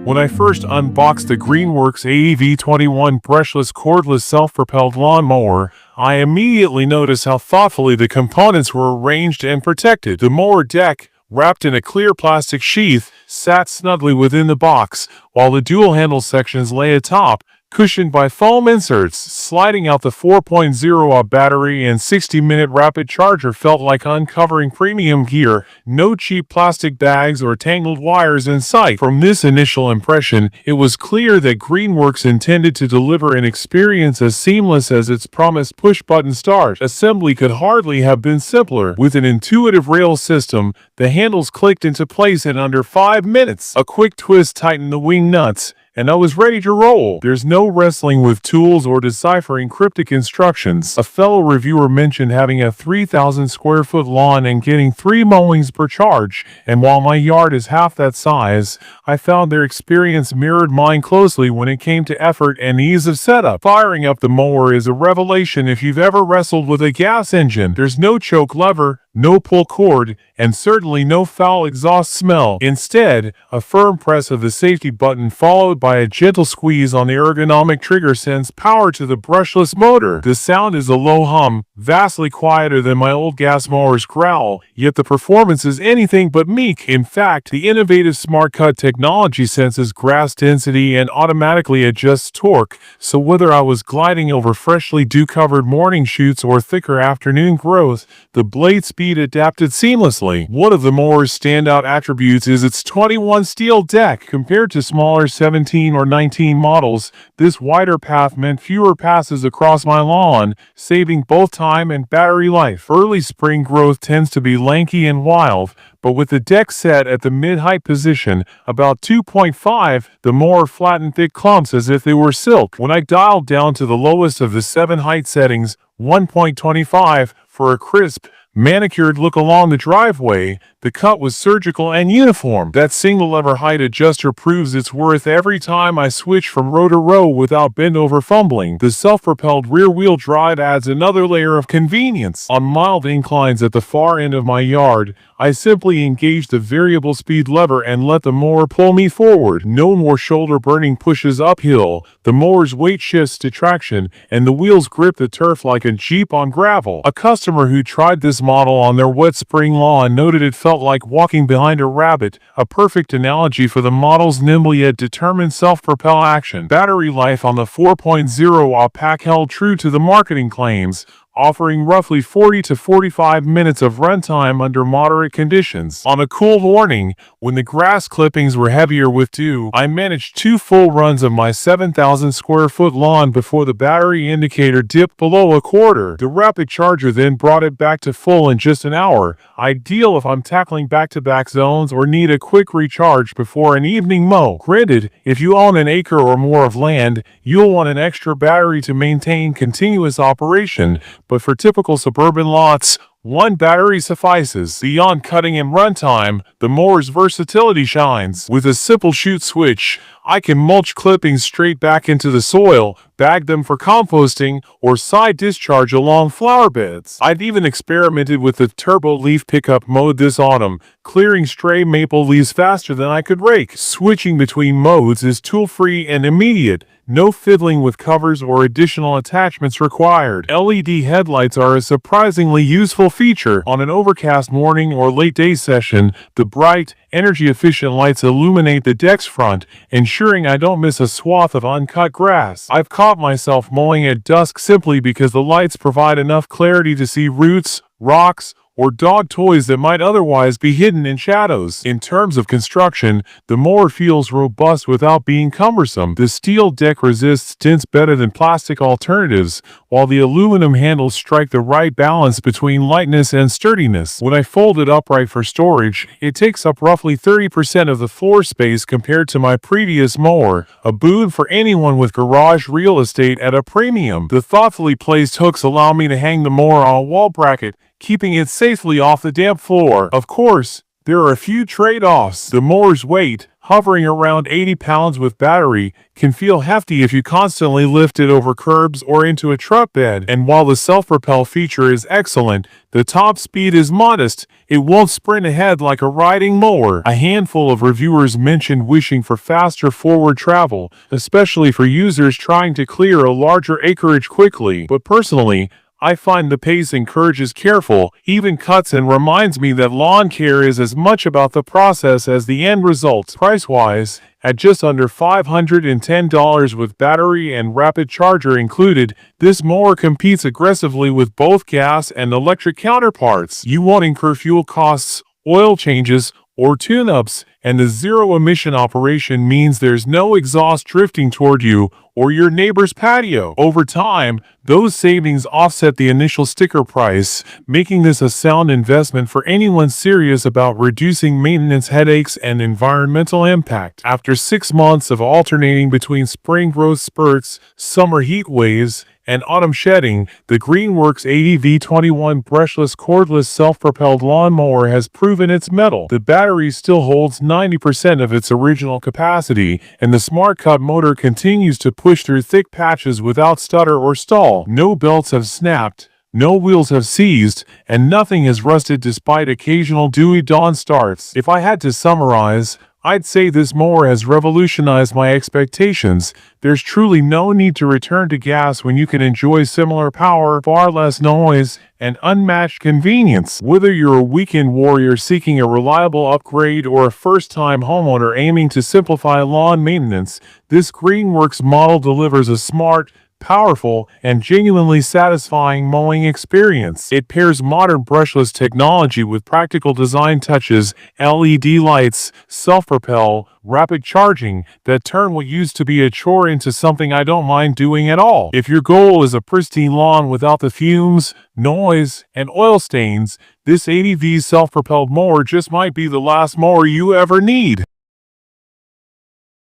When I first unboxed the Greenworks 80V 21 brushless cordless self-propelled lawn mower, I immediately noticed how thoughtfully the components were arranged and protected. The mower deck, wrapped in a clear plastic sheath, sat snugly within the box, while the dual handle sections lay atop, cushioned by foam inserts. Sliding out the 4.0-watt battery and 60-minute rapid charger felt like uncovering premium gear. No cheap plastic bags or tangled wires in sight. From this initial impression, it was clear that Greenworks intended to deliver an experience as seamless as its promised push-button start. Assembly could hardly have been simpler. With an intuitive rail system, the handles clicked into place in under 5 minutes. A quick twist tightened the wing nuts, and I was ready to roll. There's no wrestling with tools or deciphering cryptic instructions. A fellow reviewer mentioned having a 3,000 square foot lawn and getting 3 mowings per charge, and while my yard is half that size, I found their experience mirrored mine closely when it came to effort and ease of setup. Firing up the mower is a revelation if you've ever wrestled with a gas engine. There's no choke lever, no pull cord, and certainly no foul exhaust smell. Instead, a firm press of the safety button followed by a gentle squeeze on the ergonomic trigger sends power to the brushless motor. The sound is a low hum, vastly quieter than my old gas mower's growl, yet the performance is anything but meek. In fact, the innovative Smart Cut technology senses grass density and automatically adjusts torque, so whether I was gliding over freshly dew-covered morning shoots or thicker afternoon growth, the blade speed adapted seamlessly. One of the mower's standout attributes is its 21 steel deck. Compared to smaller 17 or 19 models, this wider path meant fewer passes across my lawn, saving both time and battery life. Early spring growth tends to be lanky and wild, but with the deck set at the mid-height position, about 2.5, the mower flattened thick clumps as if they were silk. When I dialed down to the lowest of the 7 height settings, 1.25, for a crisp, manicured look along the driveway, the cut was surgical and uniform. That single lever height adjuster proves its worth every time I switch from row to row without bend-over fumbling. The self-propelled rear-wheel drive adds another layer of convenience. On mild inclines at the far end of my yard, I simply engage the variable speed lever and let the mower pull me forward. No more shoulder-burning pushes uphill. The mower's weight shifts to traction, and the wheels grip the turf like a Jeep on gravel. A customer who tried this model on their wet spring lawn noted it felt like walking behind a rabbit, a perfect analogy for the model's nimble yet determined self-propel action. Battery life on the 4.0-watt pack held true to the marketing claims, offering roughly 40 to 45 minutes of runtime under moderate conditions. On a cool morning, when the grass clippings were heavier with dew, I managed 2 full runs of my 7,000 square foot lawn before the battery indicator dipped below a quarter. The rapid charger then brought it back to full in just an hour, ideal if I'm tackling back-to-back zones or need a quick recharge before an evening mow. Granted, if you own an acre or more of land, you'll want an extra battery to maintain continuous operation, but for typical suburban lots, 1 battery suffices. Beyond cutting and runtime, the mower's versatility shines. With a simple shoot switch, I can mulch clippings straight back into the soil, bag them for composting, or side discharge along flower beds. I've even experimented with the turbo leaf pickup mode this autumn, clearing stray maple leaves faster than I could rake. Switching between modes is tool-free and immediate. No fiddling with covers or additional attachments required. LED headlights are a surprisingly useful feature. On an overcast morning or late day session, the bright, energy-efficient lights illuminate the deck's front, ensuring I don't miss a swath of uncut grass. I've caught myself mowing at dusk simply because the lights provide enough clarity to see roots, rocks, or dog toys that might otherwise be hidden in shadows. In terms of construction, the mower feels robust without being cumbersome. The steel deck resists dents better than plastic alternatives, while the aluminum handles strike the right balance between lightness and sturdiness. When I fold it upright for storage, it takes up roughly 30% of the floor space compared to my previous mower, a boon for anyone with garage real estate at a premium. The thoughtfully placed hooks allow me to hang the mower on a wall bracket, keeping it safely off the damp floor. Of course, There are a few trade-offs. The mower's weight, hovering around 80 pounds with battery, can feel hefty if you constantly lift it over curbs or into a truck bed. And while the self-propel feature is excellent, the top speed is modest. It won't sprint ahead like a riding mower. A handful of reviewers mentioned wishing for faster forward travel, especially for users trying to clear a larger acreage quickly. But personally, I find the pace encourages careful, even cuts and reminds me that lawn care is as much about the process as the end result. Price-wise, at just under $510 with battery and rapid charger included, this mower competes aggressively with both gas and electric counterparts. You won't incur fuel costs, oil changes, or tune-ups, and the zero-emission operation means there's no exhaust drifting toward you or your neighbor's patio. Over time, those savings offset the initial sticker price, making this a sound investment for anyone serious about reducing maintenance headaches and environmental impact. After 6 months of alternating between spring growth spurts, summer heat waves, and autumn shedding, the Greenworks 80V 21 brushless cordless self-propelled lawnmower has proven its mettle. The battery still holds 90% of its original capacity, and the Smart Cut motor continues to push through thick patches without stutter or stall. No belts have snapped, no wheels have seized, and nothing has rusted despite occasional dewy dawn starts. If I had to summarize, I'd say this mower has revolutionized my expectations. There's truly no need to return to gas when you can enjoy similar power, far less noise, and unmatched convenience. Whether you're a weekend warrior seeking a reliable upgrade or a first-time homeowner aiming to simplify lawn maintenance, this Greenworks model delivers a smart, powerful, and genuinely satisfying mowing experience. It pairs modern brushless technology with practical design touches, LED lights, self-propel, rapid charging that turn what used to be a chore into something I don't mind doing at all. If your goal is a pristine lawn without the fumes, noise, and oil stains, this 80V self-propelled mower just might be the last mower you ever need.